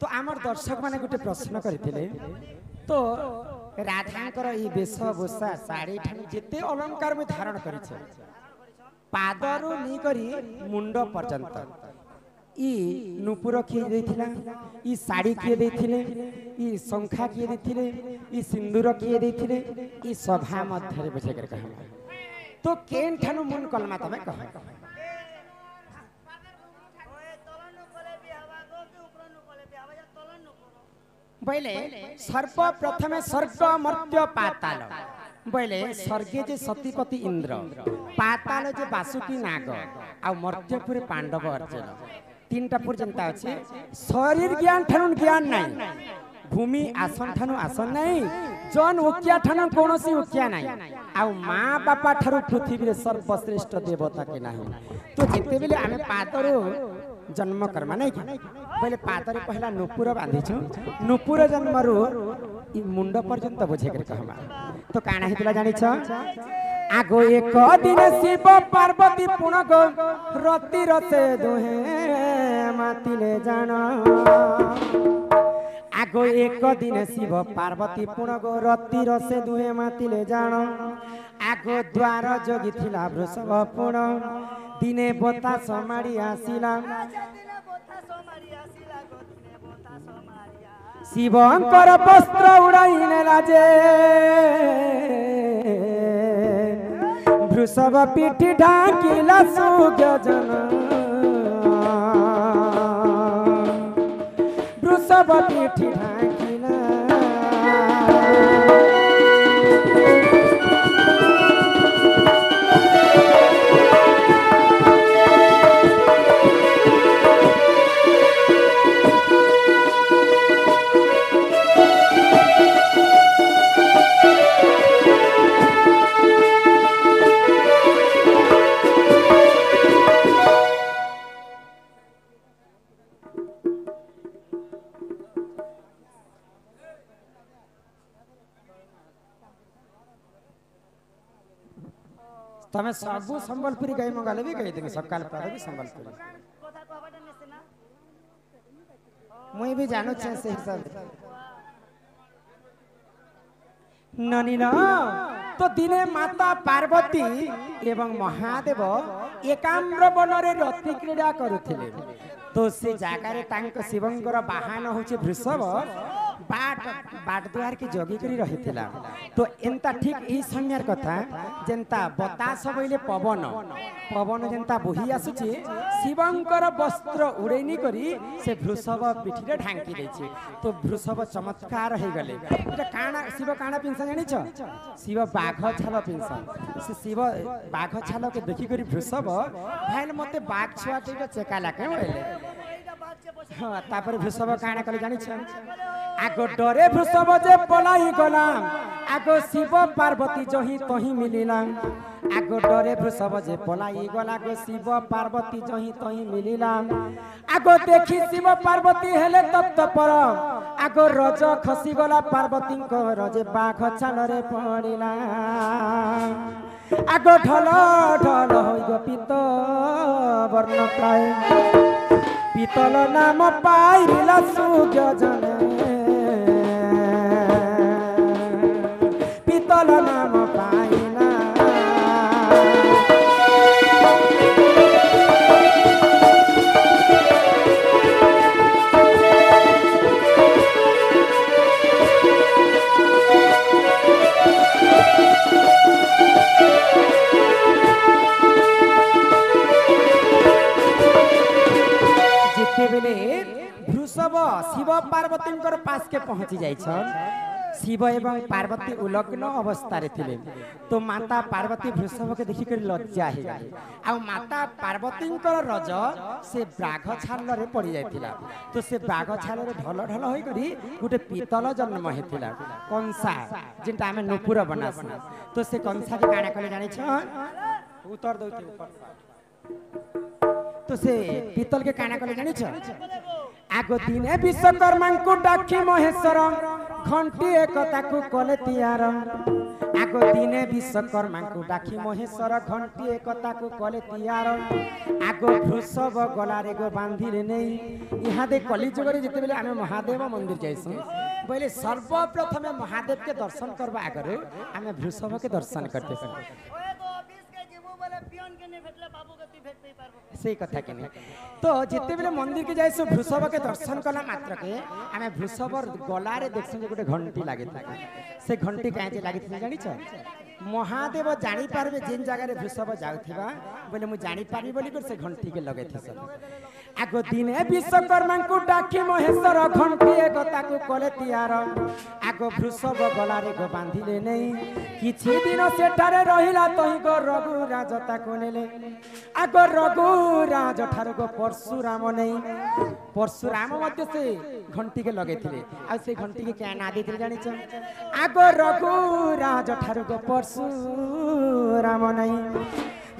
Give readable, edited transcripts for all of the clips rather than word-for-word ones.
तो आमर दर्शक माने गोटे प्रश्न करथिले तो राधांकर ई वेशभूषा साड़ी ठानु जेते अलंकार में धारण करिछे पादरु नी करी मुंड पर्यंत ई नुपुर किए देथिला ई साड़ी किए देथिले ई शंखा किए देथिले ई सिंदूर किए देथिले ई सभा मध्य बसे कर कहला तो केन ठानु मुन कलमा तमे कह बोले सर्प प्रथमे स्वर्ग मर्त्य पाताल बोले स्वर्गे जे सतीपति इंद्र पाताल जे बासुकी नाग आ मर्त्यपुर पांडव अर्जुन तीनटा पर्यंता अच्छे शरीर ज्ञान ठानु ज्ञान नहीं भूमि आसन ठानु आसन नहीं जन उकिया ठानु कोनोसी उकिया नहीं आ माँ बापा ठारू पृथ्वी रे सर्वश्रेष्ठ देवता के नहीं तो जेते बेले आमे पातरो जन्म कर्मा नहीं पहले पातरे पहला नुपुर बांधिछु नुपुर जन्मरु ई मुंड पर्यंत बुझे कर कहमा तो काना हितला जानि छ आगो एक दिन शिव पार्वती पुण गो रति रते दोहे मातिले जान आगो एक दिन शिव पार्वती पुण गो रति रसे दुहे मातिले जान आगो द्वार जोगी थिला वृषभ पुण दिने बोता समाड़ी आसिला शिवंकर वस्त्र उड़ाइने लाजे वृषभ पीठी ढाकिला सुग्य जन वृषभ पीठी ढाकिला तमे सबु संबलपुरी गाई मंगाले भी कहि देबे सकाल पर भी संबलपुरी मुई भी जानो छे से हिसाब ननिना तो दिने माता पार्वती एवं महादेव एकाम्र बनरे रति क्रीड़ा करुथिले तो से जागारे तांक शिवंकर वाहन होचे वृषभ बाट द्वार की जगी करी रहिथिला तो एंता ठीक ई समयर कथा जेंता बतास बइले पवन पवन जेंता बोही आसुची शिवंकर वस्त्र उड़ैनी करी से वृषभ पिठी रे ढांकी दैछि तो वृषभ चमत्कार हे गले एटा काना शिव काना पिंसा जानि छ शिव बाघ छाल पिंसा से शिव बाघ छाल के देखि करी वृषभ भाइल मते बाघ छुआ टे चेका लाके बोले हां तापर वृषभ काना कले जानि छ आगो डरे वृषभ जे पलाई गला आगो शिव पार्वती जही तही मिलिला आगो डरे वृषभ जे पलाई गला गो शिव पार्वती जही तही मिलिला आगो देखी शिव पार्वती हेले तप्त पर आगो रज खसी गला पार्वती को रजे बाघ छाल रे पड़िला आगो ढल ढल होई गो पित वर्ण प्राय पितल नाम पाइला सुग्य जने पितल नाम पाइला वृषभ शिव पार्वती पास के पहुंची जाय शिव एवं पार्वती उलग्न अवस्था रे थिले तो माता पार्वती वृषभ के देखि कर लज्जा हे गई आ माता पार्वती रज से बाघ छाल रे पड़ी जायतिला तो से बाघ छाल रे ढल ढल होई करी गुटे पीतल जन्म हेतिला कंसा जेंटा हमें नुपुर बनासना तो से कंसा के काना कले जानि छ उत्तर दउते तो से पीतल के काना कले जानि छ आगो दिने विश्वकर्मा को डाकी महेश्वर घंटी एक ताकू कले तियार आगो आगो दिने विश्वकर्मा को डाकी महेश्वर घंटी एक को कले तैयार आगो वृषभ गलारे गो बांधिले नहीं यहाँ दे कलिजुग जिते बेले आम महादेव मंदिर जाइसु बोले सर्वप्रथम महादेव के दर्शन करबा आगे आम वृषभ के दर्शन करते सही कथा के तो जिते बेले मंदिर के जाइसु वृषभ के दर्शन कला मात्र के आम वृषभ गलारे देखसु जे गोटे घंटी लागे से घंटी कहीं लगी जानी महादेव जानी पारबे जिन जगह रे वृषभ जाउथिबा बोले मु जानी पारी बोली कर से घंटी के लगे थे सब आगो दिने विश्वकर्मा को डाकी महेश्वर घंटी एक ताकू कले तैयार आगो वृषभ गलारे गो बांधिले नहीं किछि दिन सेठारे रहिला तही गो रघुराज ताकू नेले आगो रघुराज ठार गो परशुराम नहीं परशुराम मध्य से घंटी के लगे थिले आ से घंटी के क्या ना देथिले जानि छ आगो रघुराज ठार गो परशुराम नहीं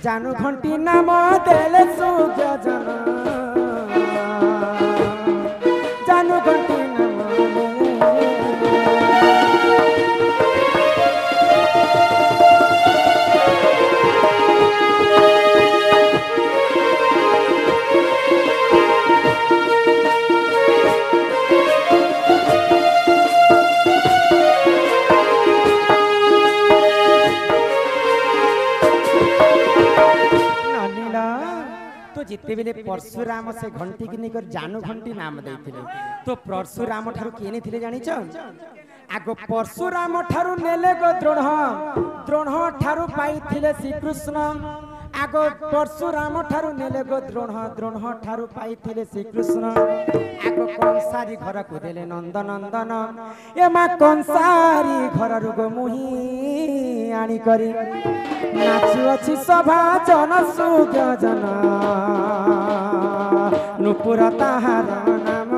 जानू घंटी नाम देले सुग्य जना जानू घंटी नाम जिते बेले परशुराम से घंटी की निकर जानू घंटी नाम देथिले तो परशुराम ठारू केने थिले जानि छ आगो परशुराम ठारू नेले गो द्रोण ठारू पाई थिले श्री कृष्ण आगो परशुराम ठारू नेले गो द्रोण ठारू पाई थिले श्री कृष्ण आगो कंसारी घर को देले नंदन ए मा कंसारी घर रुगो मुही आनी करी नाचु अछि सभा जन सुग्य जन नुपुर ताहार नाम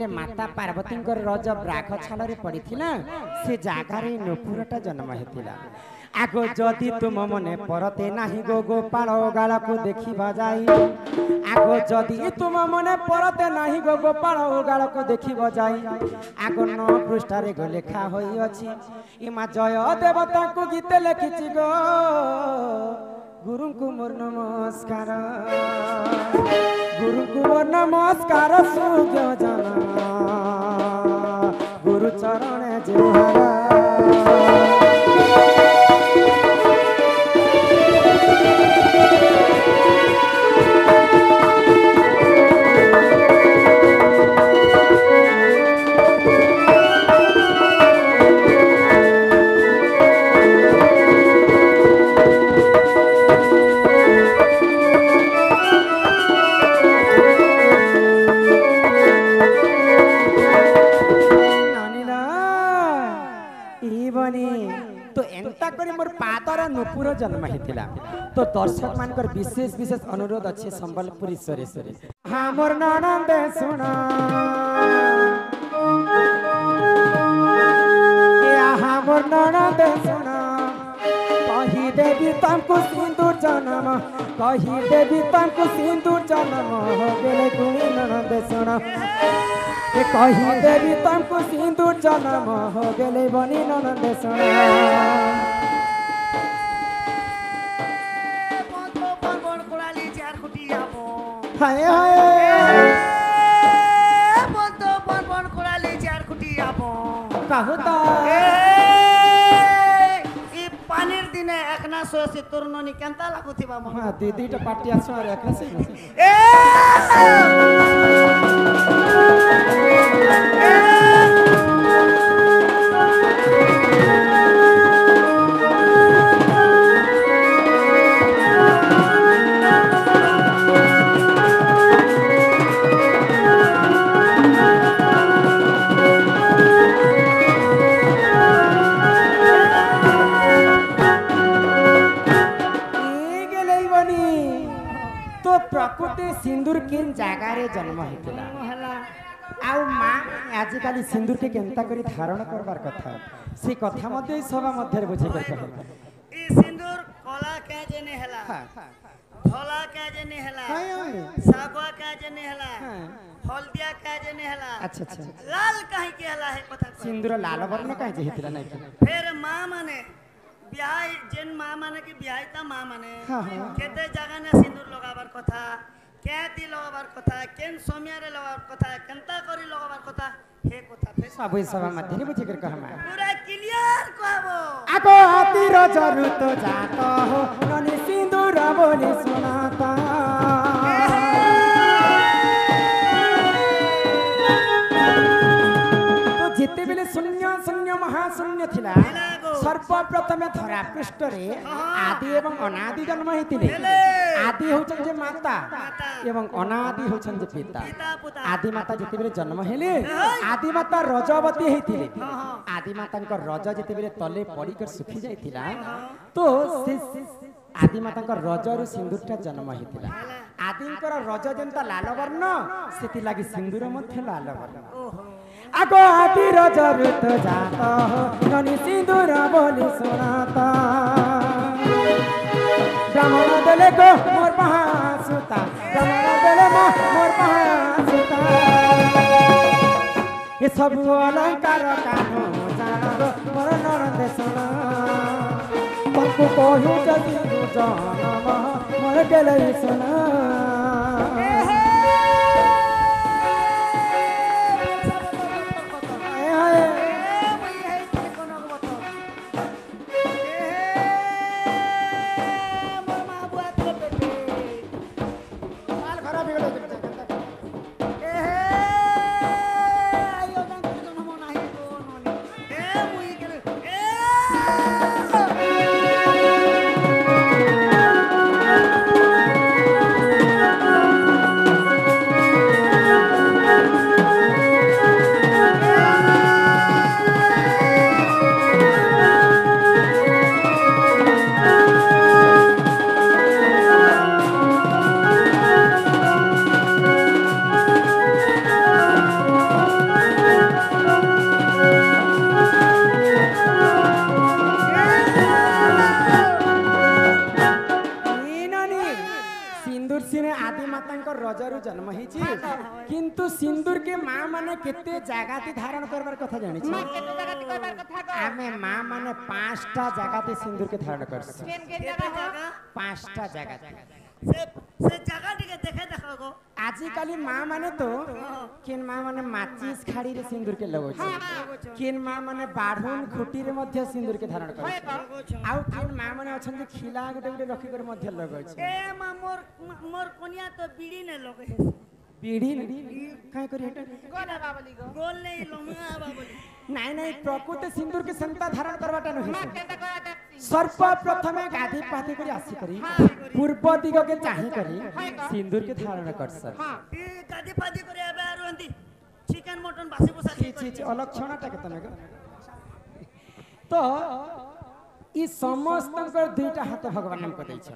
माता पार्वती रज ब्राख छाल पड़ी से जगार नुपुरटा जन्म होता आगो जदि तुम मने परते नाही गो गोपाल गाल को देखा जाई आगो जदि तुम मने परते नाही गो गोपाल गाल को देखा जाई आगो 9 पृष्ठारे गो लेखा होई अछि इमा जय देवता को गीत लिखिछि गो गुरु को मोर नमस्कार गुरु को मोर नमस्कार सुग्य जना गुरु चरण जोहार नुपुर जन्म होता तो दर्शक मान विशेष विशेष अनुरोध अच्छे संबलपुरी स्वरेश्वरी हाँ मोर ननंद सुना हाँ मोर ननंद सुना कही देवी तुमको सिंदूर जन्म कही देवी तुमको सिंदूर जन्म हो गेले गुणी ननंद सुना कही देवी तुमको सिंदूर जन्म हो गेले बनी ननंद सुना हाय हाय बंतो बन बन कोड़ाली चार खुटी आपो काहुता ई पानीर दिने एकना सो से तोरनोनी केंता लागुथिबा म हां दीदी टा पार्टी आछो रे एकसे ए सिंदूर किन जगह रे जन्म हेतिला आउ माँ आजिकल सिंदूर के केंता करी धारण करबार कथा से कथा मध्य सभा मध्य बुझे कर कहला ई सिंदूर कला के जेने हला धला के जेने हला सागवा के जेने हला हल्दिया के जेने हला अच्छा अच्छा लाल कहीं के हला है पता सिंदूर लाल वर्ण कहीं जे हेतिला नहीं फिर माँ माने ब्याह जेन माँ माने की ब्याह ता माँ माने केते जगह ने सिंदूर लगाबार कथा केती लगाबार कथा केन सोमियारे लगाबार कथा केनता करी लगाबार कथा हे कथा फिर सब सभा मध्य बुझे कर कहमा पूरा क्लियर कहबो आको हाथीर जरुत जात हो ननी सिंदूर बोली सुनाता तो जिते बेले शून्य शून्य महाशून्य थिला सर्वप्रथमे धरा पृष्ठ रे आदि एवं अनादि जन्म हेतिले आदि होचन जे माता एवं अनादि होचन जे पिता आदि माता जिते बेले जन्म हेले आदि माता रजवती हेतिले आदि माता रज जिते बेले तले पड़ी कर सुखी जाइतिला तो से आदि माता रजरु सिंदूरटा जन्म हेतिला आदिंकर रज जेंता लाल वर्ण सेति लागि सिंदूर मध्ये लाल वर्ण आगो आदि रजरु तो जात हो ननी सिंदूर बोली सुनाता ब्राह्मण देले गो मोर महासुता ब्राह्मण देले मोर महासुता ये सब अलंकार कानो जानो मोर नरदे सुना पक्कु कहू जदी जनम मोर गेले सुना जन्म हिची किंतु सिंदूर के माँ माने केते जागाती धारण करबार कथा जानि छी आमे माँ माने 5टा जागाती सिंदूर के धारण करछ पांचटा जगह से जगह टिके देखे देखो आजिकाली माँ माने तो किन माँ माने माचिस खाड़ी रे सिंदूर के लगो छ किन माँ माने बाढुन खुटी रे मध्य सिंदूर के धारण कर आउ किन माँ माने अछन जे खिला गुटे गुटे रखी कर मध्य लगो छ ए माँ मोर कोनिया तो बीड़ी ने लगे बीड़ी काय करी हट गोल बाबली गोल नहीं लमुआ बाबली नहीं नहीं प्रकृति सिंदूर के संता धारण करवाटा नहीं सर्वप्रथमे गाधी पाती करी आसी करी पूर्व दिग के चाही करी सिंदूर के धारण कर सर ई गाधी पाती करी एबे आरुंती चिकन मटन बासी बुसा चीज अलक्षणा टा के तने तो ई समस्त दुईटा हाथ भगवान नाम को दै छ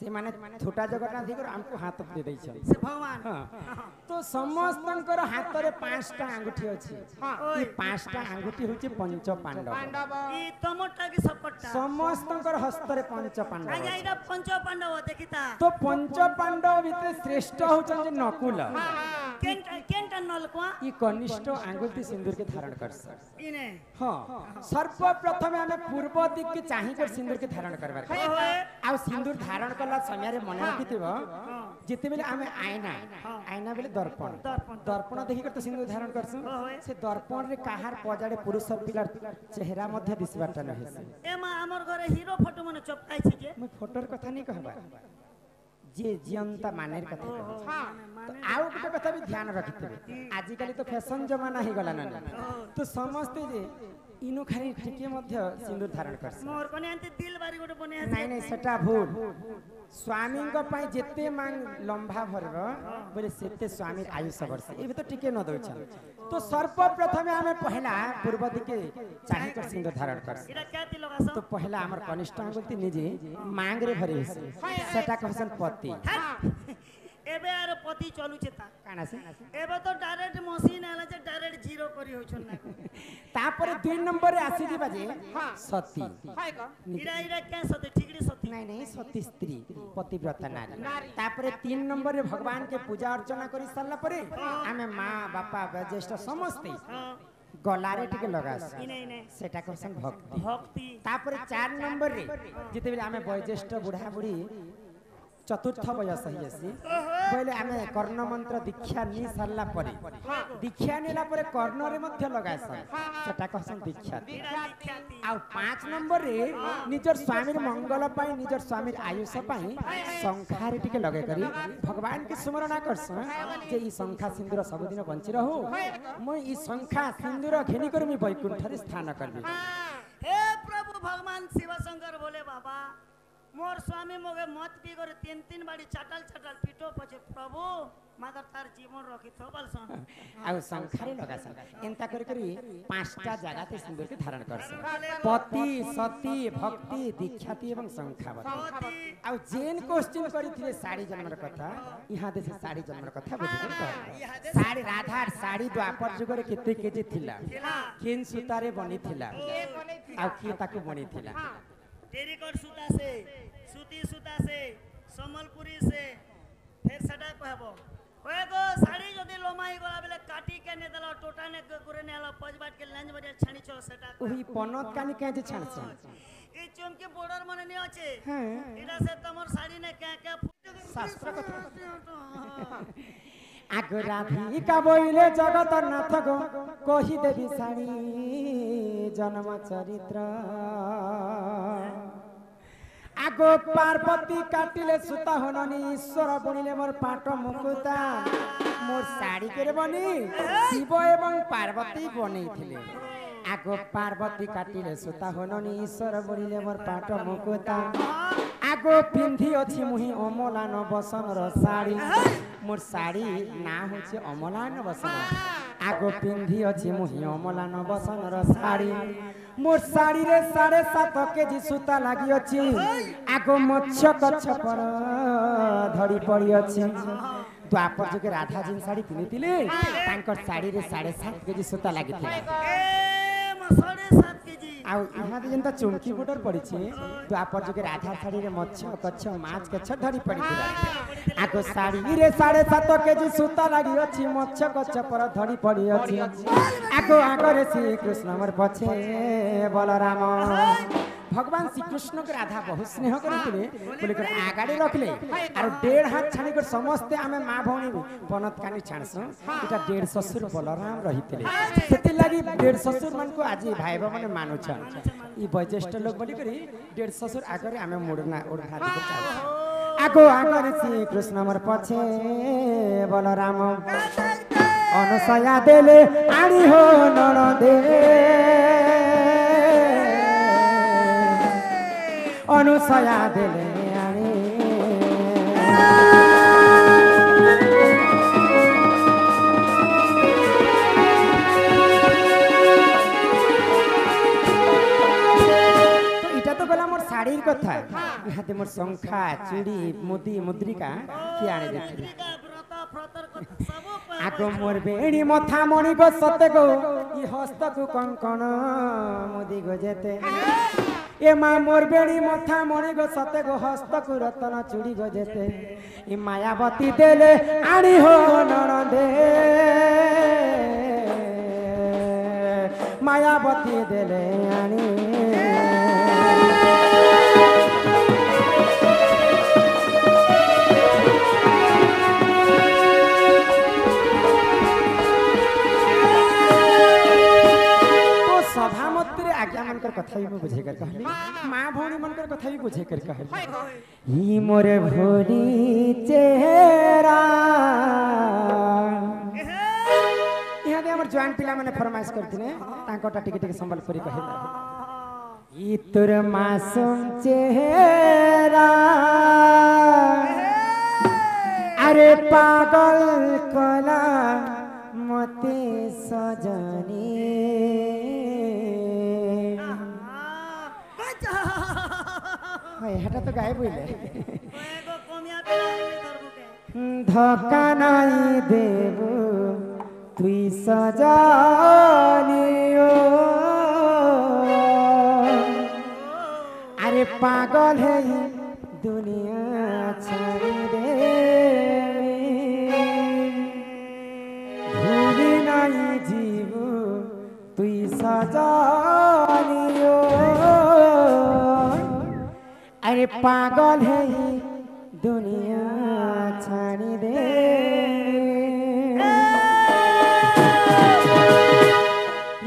से माने छोटा जगन्नाथ जी को हमको हाथ दे दै छ से भगवान तो समस्तंकर हाथ रे 5टा अंगूठी अछि ई 5टा अंगूठी होछि पंच पांडव ई तमटा की सपटा समस्तंकर हस्त रे पंच पांडव आ जाईरा पंच पांडव देखिता तो पंच पांडव भितर श्रेष्ठ होछन जे नकुल केनटा नलको ई कनिष्ठ अंगूठी सिंदूर के धारण करस इने हां सर्वप्रथम हमें पूर्व दिक के चाहि कर सिंदूर के धारण करबार आ सिंदूर धारण करला समय रे मन रखिथिबो जेते बेले हमें आईना बेले दर्पण दर्पण देखि कर तो सिंदूर धारण करसु से दर्पण रे काहार पजाडे पुरुष पिलार चेहरा मध्ये दिसबाटा न हेसे ए मा हमर घरे हीरो फोटो मने चपकाई छी जे मैं फोटोर कथा नहीं कहबा जे जियंता मानेर कथा तो आउ गोटे कथा भी ध्यान रखिथिबे आजिकाली तो फैशन जमाना ही गला न तो समझते जे इनो खाली टिके मध्य सिंदूर धारण करस मोर कोने अंते दिल बारी गोटे बने नहीं नहीं सेटा भूल स्वामी को पाई जेते मांग लंबा भरबो बोले सेते स्वामी आयुष वर्ष ए तो टिके न दोछ तो सर्वप्रथम हमें पहला पूर्व दिके चाहि कर सिंदूर धारण करस इरा क्याति लगास तो पहला हमर कनिष्ठ अंगुति निजे मांग रे भरे सेटा कहसन पति ए एबे आरो पति चलुचे ता काना से एबे तो डायरेक्ट मशीन आला जे डायरेक्ट जीरो करी होछन ना तापर 2 नंबर रे आसी दिबा जे सती इरा इरा क्या सते ठिकड़ी सती नहीं नहीं सती स्त्री पतिव्रता नारी तापर 3 नंबर रे भगवान के पूजा अर्चना करी सारला परे आमे मां बापा ज्येष्ठ समस्त गलारे टिके लगास सेटा करसन भक्ति भक्ति तापर 4 नंबर रे जिते बेले आमे वयोज्येष्ठ बुढ़ा बुढ़ी चतुर्थ वयस हियसी पहले आमे कर्ण मंत्र दीक्षा नी सारला परे दीक्षा नेला परे कर्ण रे मध्य लगासन सेटा कहसन दीक्षा आ 5 नंबर रे निजर स्वामी मंगल पाई निजर स्वामी आयुष पाई संखारे टिके लगे करी भगवान के स्मरण करसन जे ई संखा सिंदूर सब दिन बंची रहू मैं ई संखा सिंदूर घेनी कर मी वैकुंठ रे स्थान करबी हे प्रभु भगवान शिव शंकर बोले बाबा मोर स्वामी मोगे मत पी करे 3 बाड़ी चटल चटल पीटो पछे प्रभु मादर तार जीवन रखी थो बलसन आ संखारे लगासन एंता कर करी 5टा जगह ते सिंदूर के धारण करसन पति सती भक्ति दीक्षाती एवं संखावती आ जेन क्वेश्चन करी थिले साड़ी जन्मर कथा इहा देसे साड़ी जन्मर कथा बुझिन साड़ी राधा साड़ी द्वापर जुग रे केते केजी थिला केन सुतारे बनी थिला आ की ताकू बनी थिला टेरिकट सूता से सूती सूता से सम्बलपुरी से फिर सटा कहबो ओए गो साड़ी जदी लोमाई गला बेले काटी के ने देला टोटा ने करे ने आला पजबाट के लंज बजे छानी छ सटा ओही पनत कानी के जे छानछ ई चमके बॉर्डर मने नि आछे हां इडा से तमर साड़ी ने क्या शास्त्र कथा आगो राधी का बोइले जगत नाथ गो कहि देवी साड़ी जन्म चरित्र आगो पार्वती काटिले सुता होननी ईश्वर बनिले मोर पाट मुकुता मोर साड़ी के बनी शिव एवं पार्वती बनै थिले आगो पार्वती काटिले सुता होननी ईश्वर बनिले मोर पाट मुकुता आगो पिंधी अछि मुहि अमलान बसन र साड़ी मोर साड़ी ना होछि अमलान बसन आगो पिंधी अछि मुहि अमलान बसन र साड़ी मोर साड़ी रे 7.5 केजी सूता लागि अछि आगो मत्स्य कच्छ पर धड़ी पड़ी अछि द्वापर जुगे राधा जिन साड़ी पिनितिले तांकर साड़ी रे 7.5 केजी सूता लागिथिला ए म 7.5 केजी आ इहा दे जनता चुमकी बॉर्डर पड़ी छे द्वापर जुगे राधा साड़ी रे मत्स्य कच्छ माछ कच्छ धड़ी पड़ीथिला आगो साड़ी रे 7.5 केजी सूता लागि अछि मत्स्य कच्छ पर धड़ी पड़ी अछि आगो आगरे श्री कृष्ण मोर पछे बलराम भगवान श्री कृष्ण के राधा बहुत स्नेह करथिले बोले कर आगाड़ी रखले आर 1.5 हाथ छानी कर समस्त आमे मां भौणी पनत कानी छानस एटा 1.5 ससुर बलराम रहिथिले सेति लागि 1.5 ससुर मन को आज भाई माने मानु छन ई वयोज्येष्ठ लोग बोली करी 1.5 ससुर आगरे आमे मुड़ना उड़ना दिके चाल आगो आगरे श्री कृष्ण मोर पछे बलराम अनसया देले आनी हो ननदे अनुसया देले आनी तो इटा तो गला मोर साड़ी कथा इहाते मोर संखा चूड़ी मोदी मुद्रिका की आने देथि आगो मोर बेणी मथा मणि गो सते गो ई हस्त को कंकण मोदी गो जेते ए मा मोर बेणी मथा मणि गो सते गो हस्त को रतन चूड़ी गो जेते ई मायावती देले आनी हो ननदे मायावती देले आनी सभा मध्य आज्ञा मनकर कथा भी बुझे कर कहली मां भौणी मनकर कथा भी बुझे कर कहली ही मोरे भोरी चेहरा यहाँ दे हमर जवान पिला माने फरमाइश करथिने तांकोटा टिके टिके संबलपुरी कहला ई तोर मासूम चेहरा अरे पागल कला मते सजनी हाय हटा तो गायब होइले एगो कोमिया पिला धरबो के ধোকা নাই দেব তুই সজানিও আরে পাগল হই দুনিয়া ছাড়ি দে ভুলি নাই জীব তুই সজানিও আরে পাগল হই দুনিয়া ছাড়ি দে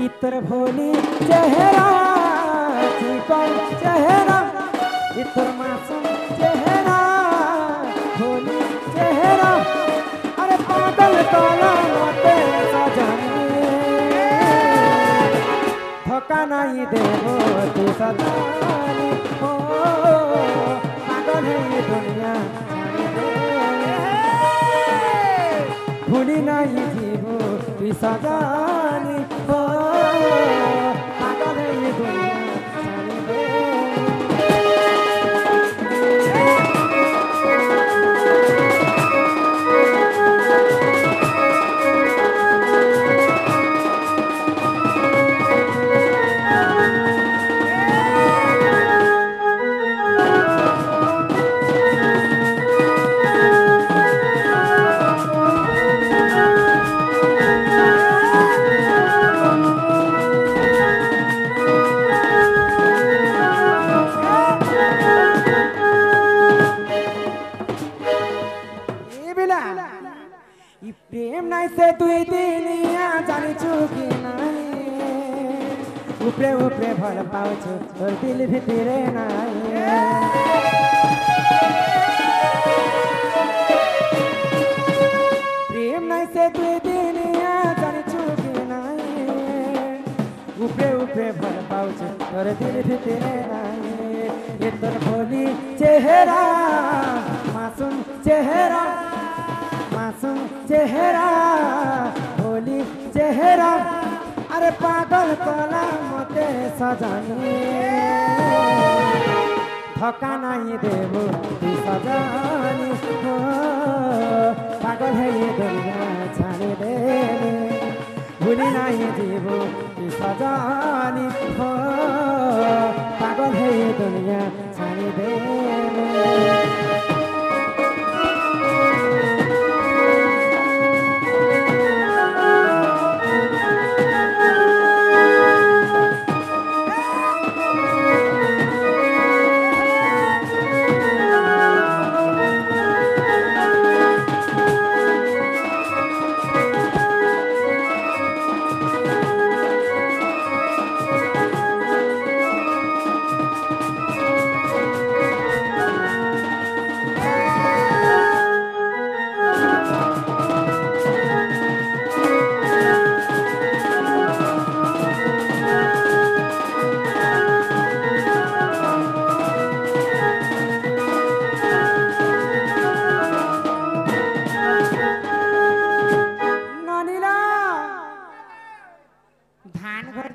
इतर भोली चेहरा चिकन चेहरा इतर मासूम चेहरा भोली चेहरा अरे पागल काला मते सजनी धोखा नहीं देबो तू सजानी हो पागल है ये दुनिया भूली नहीं जीवो तू सजानी हो पागल है ये दुनिया जाने दे प्रेम नहीं से तुई दिनिया जानी चुकी नहीं ऊपरे ऊपरे भल पाउछ और दिल भितरे नहीं प्रेम नहीं से तुई दिनिया जानी चुकी नहीं ऊपरे ऊपरे भल पाउछ और दिल भितरे नहीं ये तोर भोली चेहरा मासूम चेहरा मासूम चेहरा भोली चेहरा अरे पागल कोला मते सजानी धोखा नहीं देबो तू सजानी हो पागल है ये दुनिया छाने दे भूली नहीं जीवो तू सजानी हो पागल है ये दुनिया छाने दे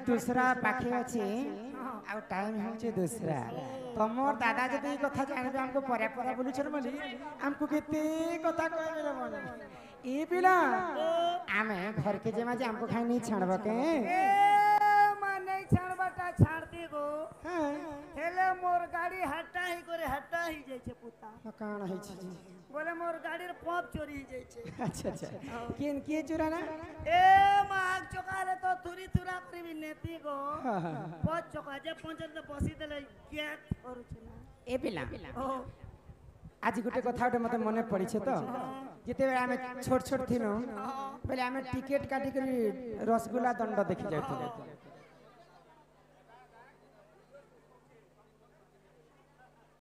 दूसरा पाखे अच्छे आ टाइम होचे दूसरा तमोर दादा जदी कथा जानबे हमको परे परे बोलु छन मली हमको केते कथा कहबे रे मन ई पिला आमे घर के जेमा जे हमको खाई नहीं छाड़बा के माने छाड़बाटा छाड़ दे गो हेले मोर गाड़ी हटा ही करे हटा ही जाय छे पुता कान है छी बोले मोर गाड़ी रे पंप चोरी ही जाय छे अच्छा अच्छा केन के चोरा ना ए माग चोकाले तो तुरी तुरा करबी नेती गो बहुत चोका जे पंचर तो बसी देले गेट करू छ ना ए पिला आज गोटे कथा मते मने पड़ी छे तो जेते बेला हमें छोट छोट थिनो पहले हमें टिकट काटी करी रसगुल्ला दंड देखि जायथिले